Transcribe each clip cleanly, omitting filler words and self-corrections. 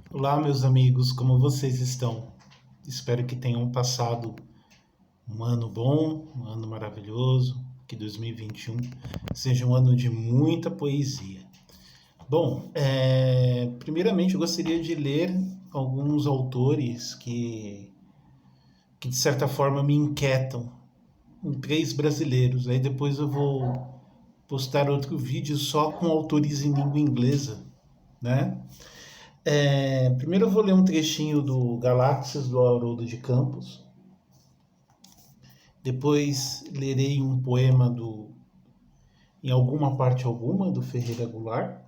Olá, meus amigos, como vocês estão? Espero que tenham passado um ano bom, um ano maravilhoso, que 2021 seja um ano de muita poesia. Bom, primeiramente eu gostaria de ler alguns autores que de certa forma me inquietam, três brasileiros. Aí depois eu vou postar outro vídeo só com autores em língua inglesa, né? Primeiro eu vou ler um trechinho do Galáxias, do Haroldo de Campos. Depois lerei um poema Em Alguma Parte Alguma, do Ferreira Goulart.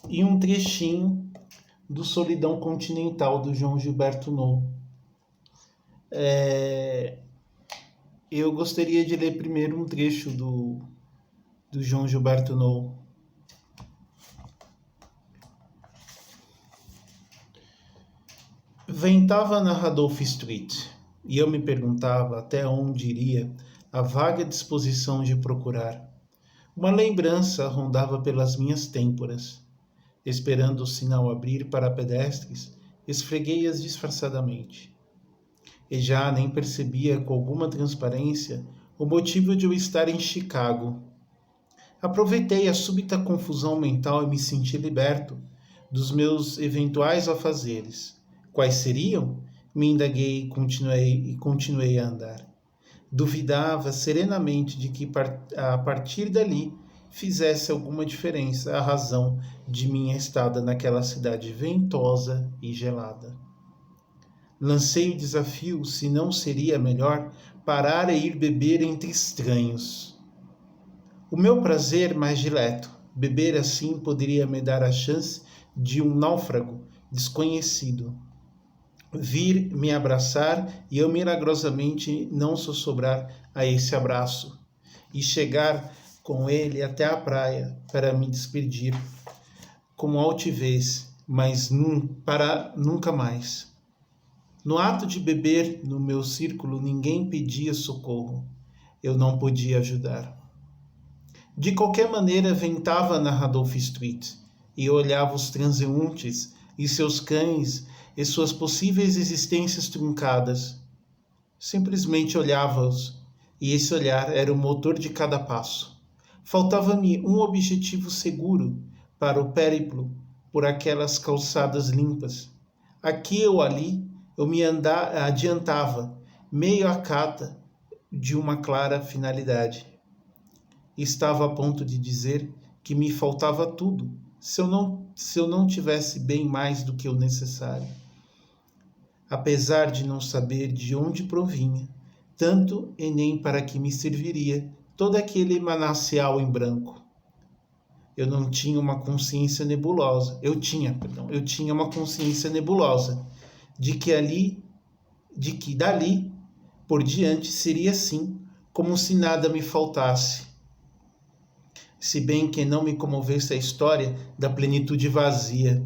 E um trechinho do Solidão Continental, do João Gilberto Nou. Eu gostaria de ler primeiro um trecho do João Gilberto Nou. Ventava na Randolph Street, e eu me perguntava até onde iria a vaga disposição de procurar. Uma lembrança rondava pelas minhas têmporas. Esperando o sinal abrir para pedestres, esfreguei-as disfarçadamente. E já nem percebia com alguma transparência o motivo de eu estar em Chicago. Aproveitei a súbita confusão mental e me senti liberto dos meus eventuais afazeres. Quais seriam? Me indaguei e continuei a andar. Duvidava serenamente de que a partir dali fizesse alguma diferença a razão de minha estada naquela cidade ventosa e gelada. Lancei o desafio se não seria melhor parar e ir beber entre estranhos. O meu prazer mais dileto, beber assim poderia me dar a chance de um náufrago desconhecido vir me abraçar e eu milagrosamente não sossobrar a esse abraço e chegar com ele até a praia para me despedir com altivez, mas para nunca mais. No ato de beber no meu círculo, ninguém pedia socorro. Eu não podia ajudar. De qualquer maneira, ventava na Randolph Street e eu olhava os transeuntes e seus cães e suas possíveis existências truncadas. Simplesmente olhava-os, e esse olhar era o motor de cada passo. Faltava-me um objetivo seguro para o périplo por aquelas calçadas limpas. Aqui ou ali eu me adiantava, meio à cata de uma clara finalidade. Estava a ponto de dizer que me faltava tudo, se eu não tivesse bem mais do que o necessário. Apesar de não saber de onde provinha, tanto e nem para que me serviria todo aquele manancial em branco. Eu não tinha uma consciência nebulosa. Eu tinha uma consciência nebulosa de que dali por diante seria assim, como se nada me faltasse. Se bem que não me comovesse a história da plenitude vazia.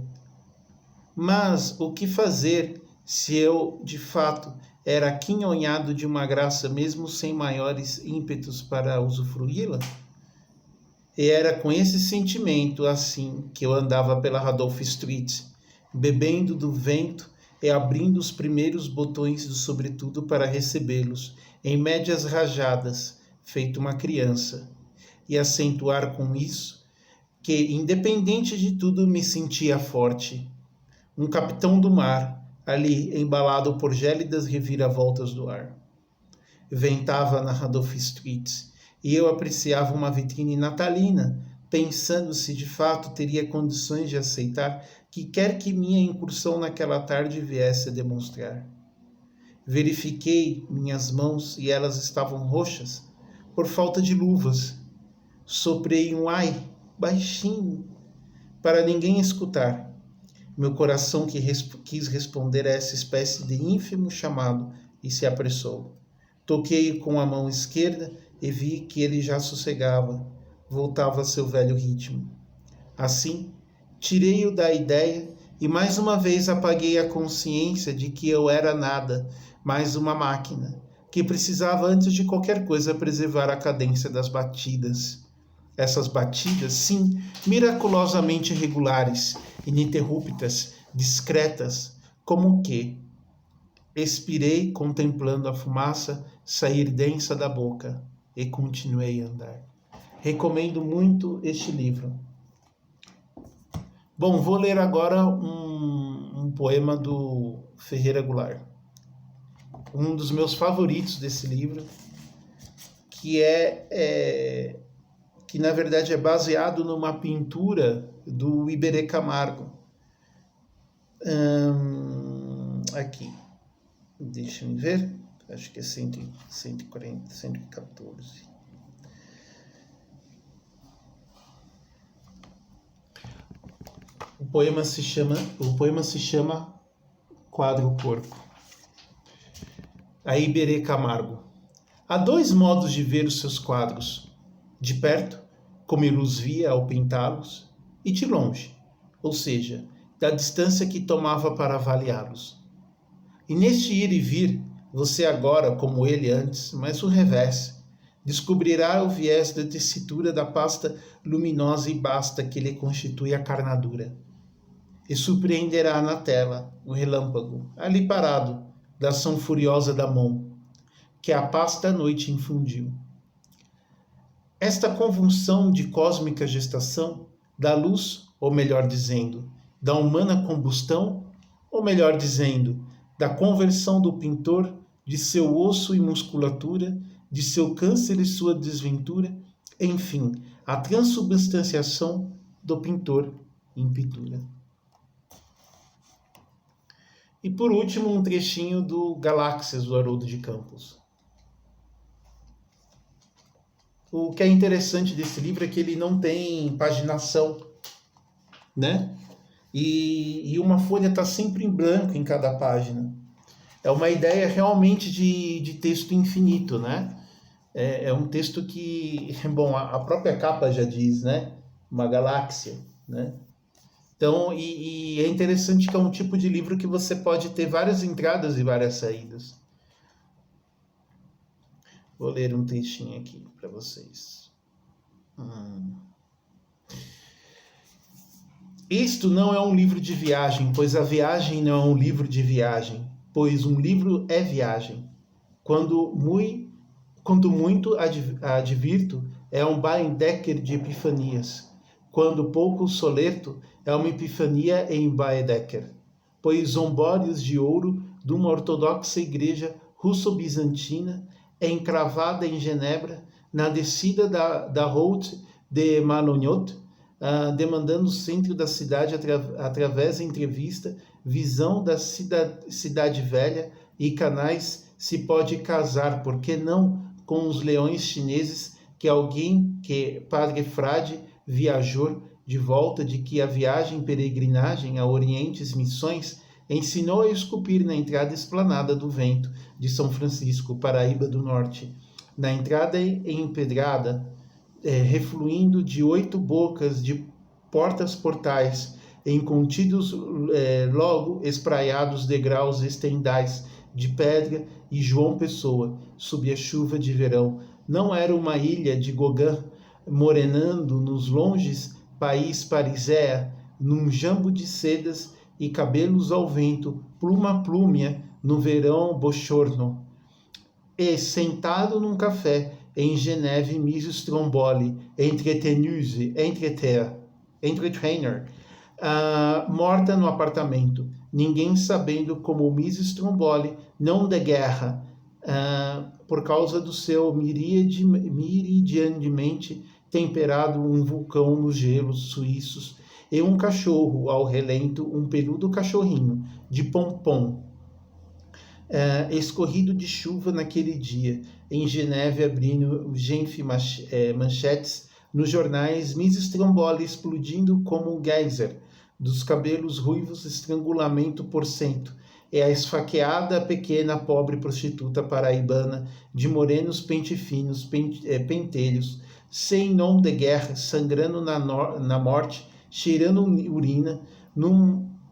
Mas o que fazer se eu, de fato, era aquinhoado de uma graça mesmo sem maiores ímpetos para usufruí-la? E era com esse sentimento, assim, que eu andava pela Randolph Street, bebendo do vento e abrindo os primeiros botões do sobretudo para recebê-los, em médias rajadas, feito uma criança, e acentuar com isso que, independente de tudo, me sentia forte. Um capitão do mar, ali embalado por gélidas reviravoltas do ar. Ventava na Randolph Street e eu apreciava uma vitrine natalina, pensando se de fato teria condições de aceitar que quer que minha incursão naquela tarde viesse a demonstrar. Verifiquei minhas mãos e elas estavam roxas por falta de luvas. Soprei um ai, baixinho, para ninguém escutar. Meu coração quis responder a essa espécie de ínfimo chamado e se apressou. Toquei com a mão esquerda e vi que ele já sossegava, voltava a seu velho ritmo. Assim, tirei-o da ideia e mais uma vez apaguei a consciência de que eu era nada, mais uma máquina, que precisava antes de qualquer coisa preservar a cadência das batidas. Essas batidas, sim, miraculosamente regulares, ininterruptas, discretas, como que expirei contemplando a fumaça sair densa da boca e continuei a andar. Recomendo muito este livro. Bom, vou ler agora um poema do Ferreira Goulart. Um dos meus favoritos desse livro, que que na verdade é baseado numa pintura do Iberê Camargo. Aqui, deixa eu ver, acho que é 140, 114. O poema se chama Quadro Corpo. A Iberê Camargo. Há dois modos de ver os seus quadros: de perto, como ele os via ao pintá-los, e de longe, ou seja, da distância que tomava para avaliá-los. E neste ir e vir, você agora, como ele antes, mas o revés, descobrirá o viés da tessitura da pasta luminosa e basta que lhe constitui a carnadura. E surpreenderá na tela o relâmpago, ali parado, da ação furiosa da mão, que a pasta à noite infundiu. Esta convulsão de cósmica gestação da luz, ou melhor dizendo, da humana combustão, ou melhor dizendo, da conversão do pintor de seu osso e musculatura, de seu câncer e sua desventura, enfim, a transubstanciação do pintor em pintura. E por último, um trechinho do Galáxias, do Haroldo de Campos. O que é interessante desse livro é que ele não tem paginação, né? E uma folha está sempre em branco em cada página. É uma ideia realmente de texto infinito, né? É um texto que, bom, a própria capa já diz, né? Uma galáxia, né? Então, e é interessante que é um tipo de livro que você pode ter várias entradas e várias saídas. Vou ler um textinho aqui para vocês. Isto não é um livro de viagem, pois a viagem não é um livro de viagem, pois um livro é viagem. Quando muito advirto, é um Baedeker de epifanias. Quando pouco solerto, é uma epifania em Baedeker. Pois zombórios de ouro de uma ortodoxa igreja russo-bizantina é encravada em Genebra, na descida da Route de Malognot, demandando o centro da cidade através da entrevista, visão da cidade velha e canais, se pode casar, por que não, com os leões chineses que Padre Frade viajou de volta de que a viagem peregrinagem a Orientes Missões ensinou a esculpir na entrada esplanada do Vento de São Francisco, Paraíba do Norte, na entrada empedrada, refluindo de 8 bocas de portas-portais, em contidos logo espraiados degraus estendais de pedra e João Pessoa, sob a chuva de verão. Não era uma ilha de Gauguin, morenando nos longes país Parisea, num jambo de sedas e cabelos ao vento, pluma plúmea, no verão bochorno. E, sentado num café, em Geneve, Mrs. Stromboli, entretrainer, morta no apartamento, ninguém sabendo como Mrs. Stromboli, não de guerra, por causa do seu meridianamente temperado um vulcão nos gelos suíços, e um cachorro ao relento, um peludo cachorrinho, de pompom, escorrido de chuva naquele dia, em Geneve, abrindo manchetes nos jornais, Mrs. Stromboli explodindo como um geyser, dos cabelos ruivos, estrangulamento por cento, e a esfaqueada pequena pobre prostituta paraibana, de morenos pente finos, pentelhos, sem nome de guerra, sangrando na morte, cheirando urina,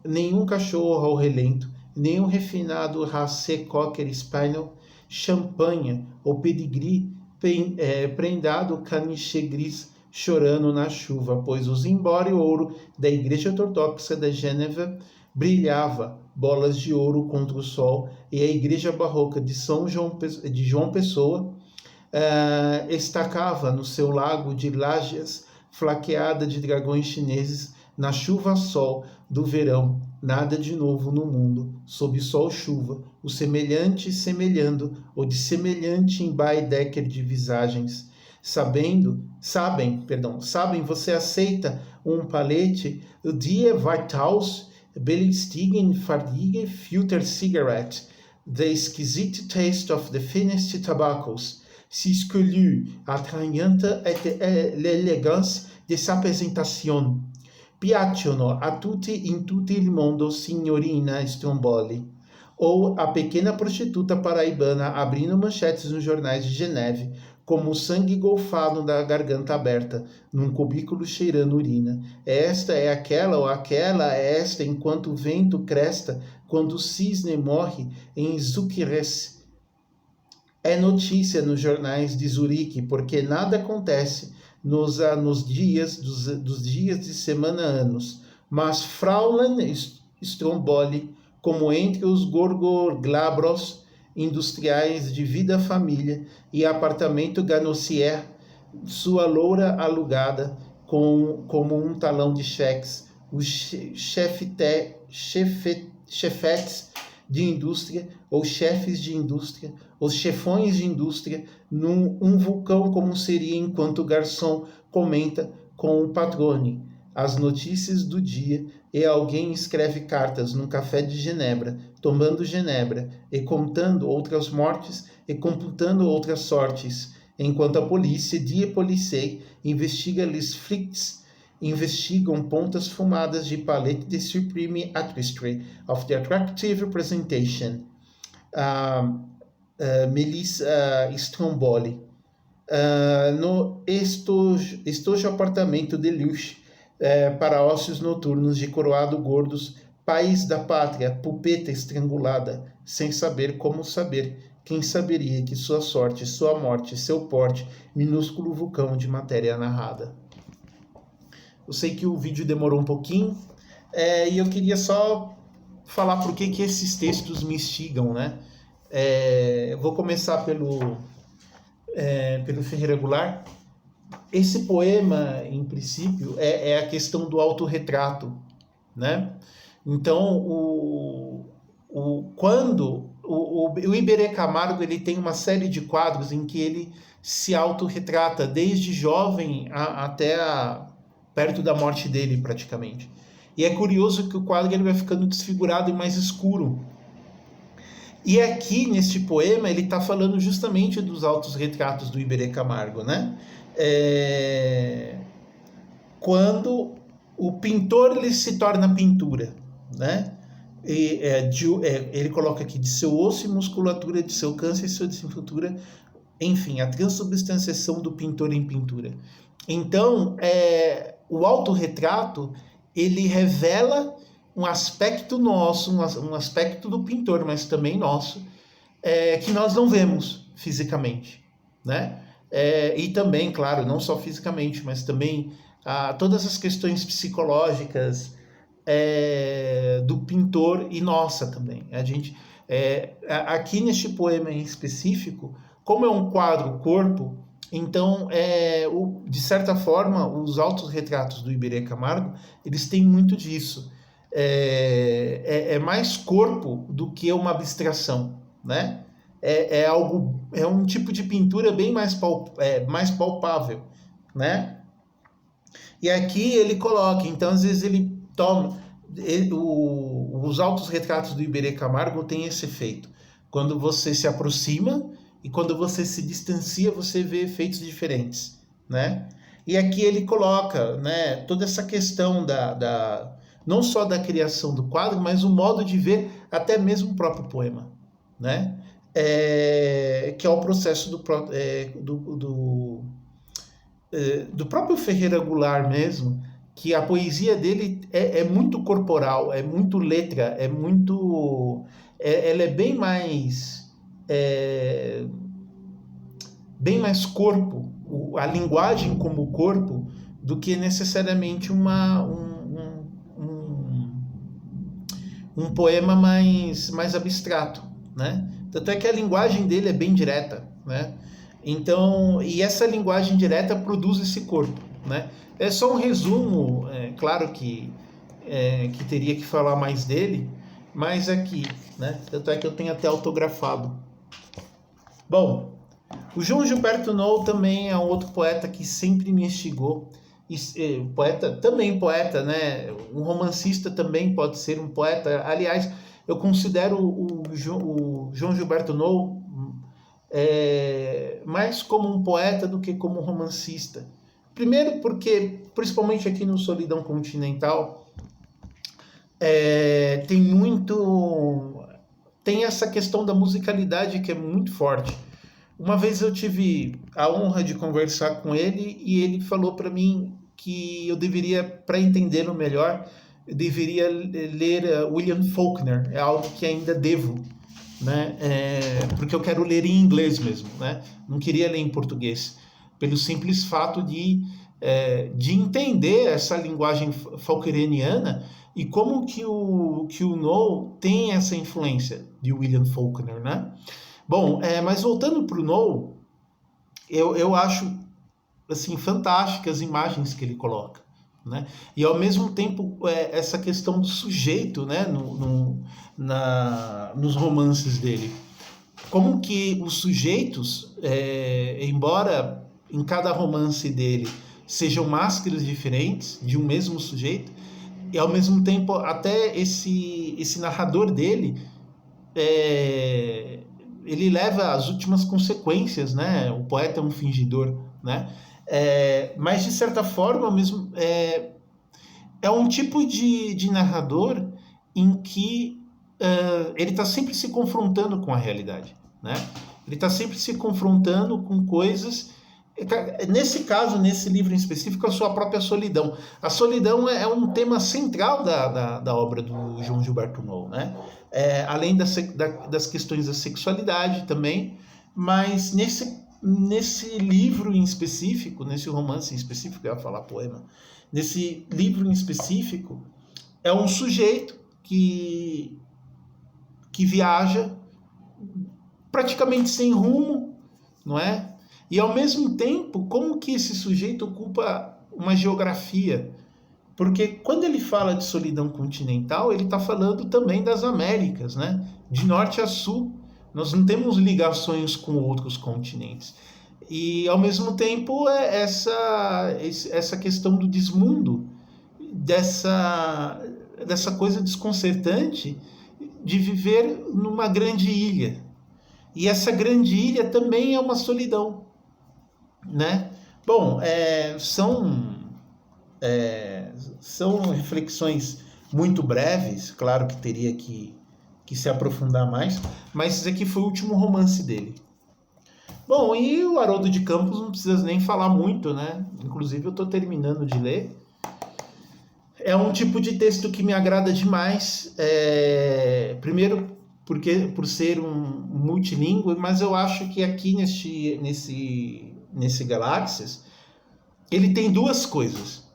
nenhum cachorro ao relento, nenhum refinado race cocker spaniel, champanha ou pedigree, prendado caniche gris, chorando na chuva, pois o zimbório ouro da Igreja Ortodoxa de Gênova brilhava bolas de ouro contra o sol, e a Igreja Barroca de João Pessoa estacava no seu lago de lágeas flaqueada de dragões chineses na chuva-sol do verão. Nada de novo no mundo, sob sol-chuva, o semelhante semelhando, ou de semelhante em Baedeker de visagens. Sabem, você aceita um palete, Die Weithaus, Billigstigen Fardige Filter Cigarette, the exquisite taste of the finest tobaccos, si escolhu, attrayante et l'élégance de sa présentation. Piacciono a tutti in tutto il mondo, signorina Stromboli. Ou a pequena prostituta paraibana abrindo manchetes nos jornais de Geneve, como o sangue golfado da garganta aberta, num cubículo cheirando urina. Esta é aquela, ou aquela é esta, enquanto o vento cresta, quando o cisne morre em Zucchires. É notícia nos jornais de Zurique, porque nada acontece nos dias dos dias de semana anos. Mas Fraulein Stromboli, como entre os gorgoglabros industriais de vida família e apartamento Ganossier, sua loura alugada como um talão de cheques, os chefetes de indústria, ou chefes de indústria, os chefões de indústria, num vulcão como seria enquanto o garçom comenta com o patrone as notícias do dia, e alguém escreve cartas num café de Genebra, tomando Genebra, e contando outras mortes e computando outras sortes, enquanto a polícia, die Polizei, investiga les flics, investigam pontas fumadas de palette de supreme artistry of the attractive presentation. Melissa Stromboli. No estojo apartamento de luxo para ócios noturnos de coroado gordos, país da pátria, pupeta estrangulada, sem saber como saber. Quem saberia que sua sorte, sua morte, seu porte, minúsculo vulcão de matéria narrada. Eu sei que o vídeo demorou um pouquinho, e eu queria só falar por que esses textos me instigam, né? Eu vou começar pelo Ferreira Goulart. Esse poema, em princípio, é a questão do autorretrato, né? Então, quando o Iberê Camargo ele tem uma série de quadros em que ele se autorretrata desde jovem até perto da morte dele, praticamente. E é curioso que o quadro ele vai ficando desfigurado e mais escuro. E aqui, neste poema, ele está falando justamente dos autorretratos do Iberê Camargo, né? Quando o pintor ele se torna pintura, né? Ele coloca aqui de seu osso e musculatura, de seu câncer e sua desenvoltura, enfim, a transubstanciação do pintor em pintura. Então, o autorretrato ele revela um aspecto nosso, um aspecto do pintor, mas também nosso, que nós não vemos fisicamente, né? E também, claro, não só fisicamente, mas também todas as questões psicológicas do pintor e nossa também. A gente, aqui neste poema em específico, como é um quadro corpo, então, de certa forma, os autorretratos do Iberê Camargo, eles têm muito disso. É mais corpo do que uma abstração, né? É um tipo de pintura bem mais palpável, né? E aqui ele coloca, então às vezes ele toma, os autorretratos do Iberê Camargo têm esse efeito. Quando você se aproxima e quando você se distancia, você vê efeitos diferentes, né? E aqui ele coloca, né, toda essa questão não só da criação do quadro, mas o modo de ver até mesmo o próprio poema, né? Que é o processo do próprio Ferreira Goulart mesmo, que a poesia dele é muito corporal, é muito letra, ela é bem mais corpo a linguagem como corpo do que necessariamente um poema mais abstrato, né? Tanto é que a linguagem dele é bem direta, né? Então, e essa linguagem direta produz esse corpo, né? É só um resumo, claro que teria que falar mais dele, mas aqui, né? Tanto é que eu tenho até autografado. Bom, o João GilbertoNou também é um outro poeta que sempre me instigou. Poeta, também poeta, né? Um romancista também pode ser um poeta. Aliás, eu considero o João GilbertoNou mais como um poeta do que como um romancista. Primeiro porque, principalmente aqui no Solidão Continental, tem essa questão da musicalidade que é muito forte. Uma vez eu tive a honra de conversar com ele e ele falou para mim que eu deveria, para entendê-lo melhor, eu deveria ler William Faulkner. É algo que ainda devo, né? Porque eu quero ler em inglês mesmo, né? Não queria ler em português, pelo simples fato de entender essa linguagem faulkneriana e como que o Know tem essa influência de William Faulkner, né? Bom, mas voltando para o Know, eu acho assim fantásticas as imagens que ele coloca, né? E ao mesmo tempo essa questão do sujeito, né? Nos romances dele, como que os sujeitos, embora em cada romance dele sejam máscaras diferentes de um mesmo sujeito, e ao mesmo tempo até esse narrador dele ele leva às últimas consequências, né? O poeta é um fingidor, né? Mas de certa forma mesmo é um tipo de narrador em que ele está sempre se confrontando com a realidade, né? Ele está sempre se confrontando com coisas. Nesse caso, nesse livro em específico, a sua própria solidão. A solidão é um tema central da obra do João Gilberto Know, né? Além das questões da sexualidade também, mas nesse livro em específico, nesse romance em específico, eu ia falar poema, nesse livro em específico, é um sujeito que viaja praticamente sem rumo, não é? E ao mesmo tempo, como que esse sujeito ocupa uma geografia? Porque quando ele fala de solidão continental, ele está falando também das Américas, né? De norte a sul. Nós não temos ligações com outros continentes. E ao mesmo tempo essa questão do desmundo, dessa coisa desconcertante de viver numa grande ilha. E essa grande ilha também é uma solidão, né? Bom, são reflexões muito breves, claro que teria que se aprofundar mais, mas esse aqui foi o último romance dele. Bom, e o Haroldo de Campos não precisa nem falar muito, né? Inclusive eu estou terminando de ler. É um tipo de texto que me agrada demais, primeiro por ser um multilingüe, mas eu acho que aqui nesse Galáxias, ele tem duas coisas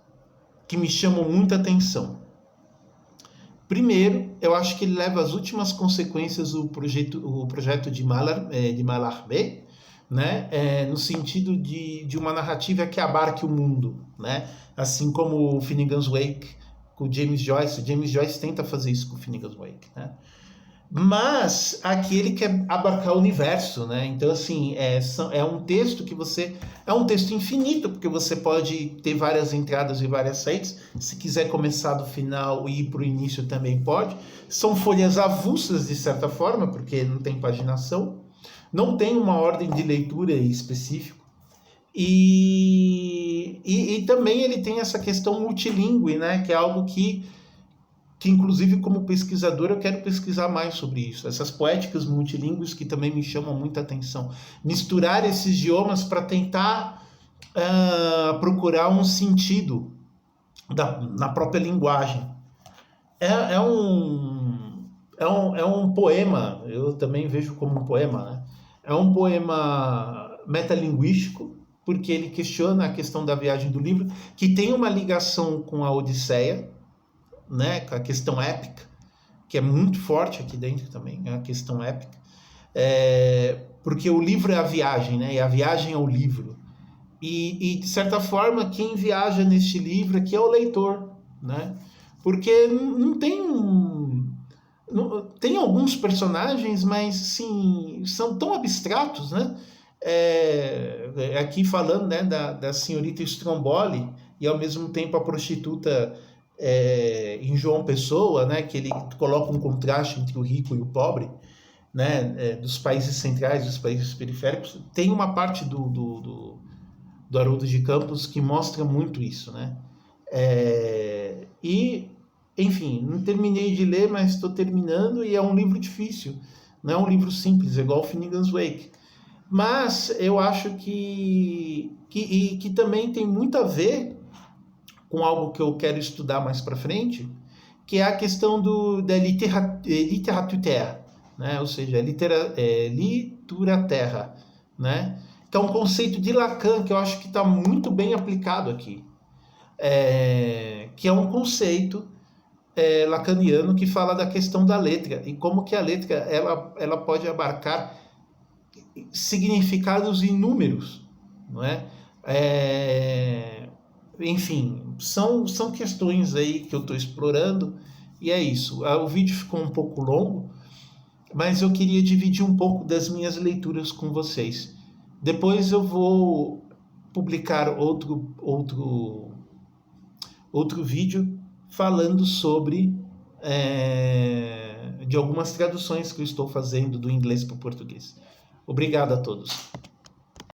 que me chamam muita atenção. Primeiro, eu acho que ele leva às últimas consequências o projeto de Mallarmé, né? No sentido de uma narrativa que abarque o mundo, né? Assim como o Finnegan's Wake com o James Joyce. O James Joyce tenta fazer isso com o Finnegan's Wake, né? Mas aqui ele quer abarcar o universo, né? Então, assim, é um texto que é um texto infinito, porque você pode ter várias entradas e várias saídas. Se quiser começar do final e ir para o início também pode. São folhas avulsas, de certa forma, porque não tem paginação. Não tem uma ordem de leitura específica. E também ele tem essa questão multilingüe, né? Que é algo que inclusive como pesquisador eu quero pesquisar mais sobre isso, essas poéticas multilingües que também me chamam muita atenção, misturar esses idiomas para tentar procurar um sentido na própria linguagem. É um poema, eu também vejo como um poema, né? É um poema metalinguístico, porque ele questiona a questão da viagem do livro, que tem uma ligação com a Odisseia, né, com a questão épica, que é muito forte aqui dentro também, é a questão épica, porque o livro é a viagem, né, e a viagem é o livro. E, de certa forma, quem viaja neste livro aqui é o leitor, né? Porque não tem tem alguns personagens, mas sim, são tão abstratos, né? Aqui falando, né, da senhorita Stromboli e ao mesmo tempo a prostituta em João Pessoa, né, que ele coloca um contraste entre o rico e o pobre, né, dos países centrais, dos países periféricos. Tem uma parte do Haroldo de Campos que mostra muito isso, né? E, enfim, não terminei de ler, mas estou terminando e é um livro difícil, não é um livro simples, é igual Finnegan's Wake. Mas eu acho que também tem muito a ver com algo que eu quero estudar mais para frente, que é a questão da literatura, né? Ou seja, literatura terra, né? Que é um conceito de Lacan que eu acho que está muito bem aplicado aqui, que é um conceito lacaniano que fala da questão da letra e como que a letra ela pode abarcar significados inúmeros, não é? Enfim, são questões aí que eu estou explorando e é isso. O vídeo ficou um pouco longo, mas eu queria dividir um pouco das minhas leituras com vocês. Depois eu vou publicar outro vídeo falando sobre de algumas traduções que eu estou fazendo do inglês para o português. Obrigado a todos.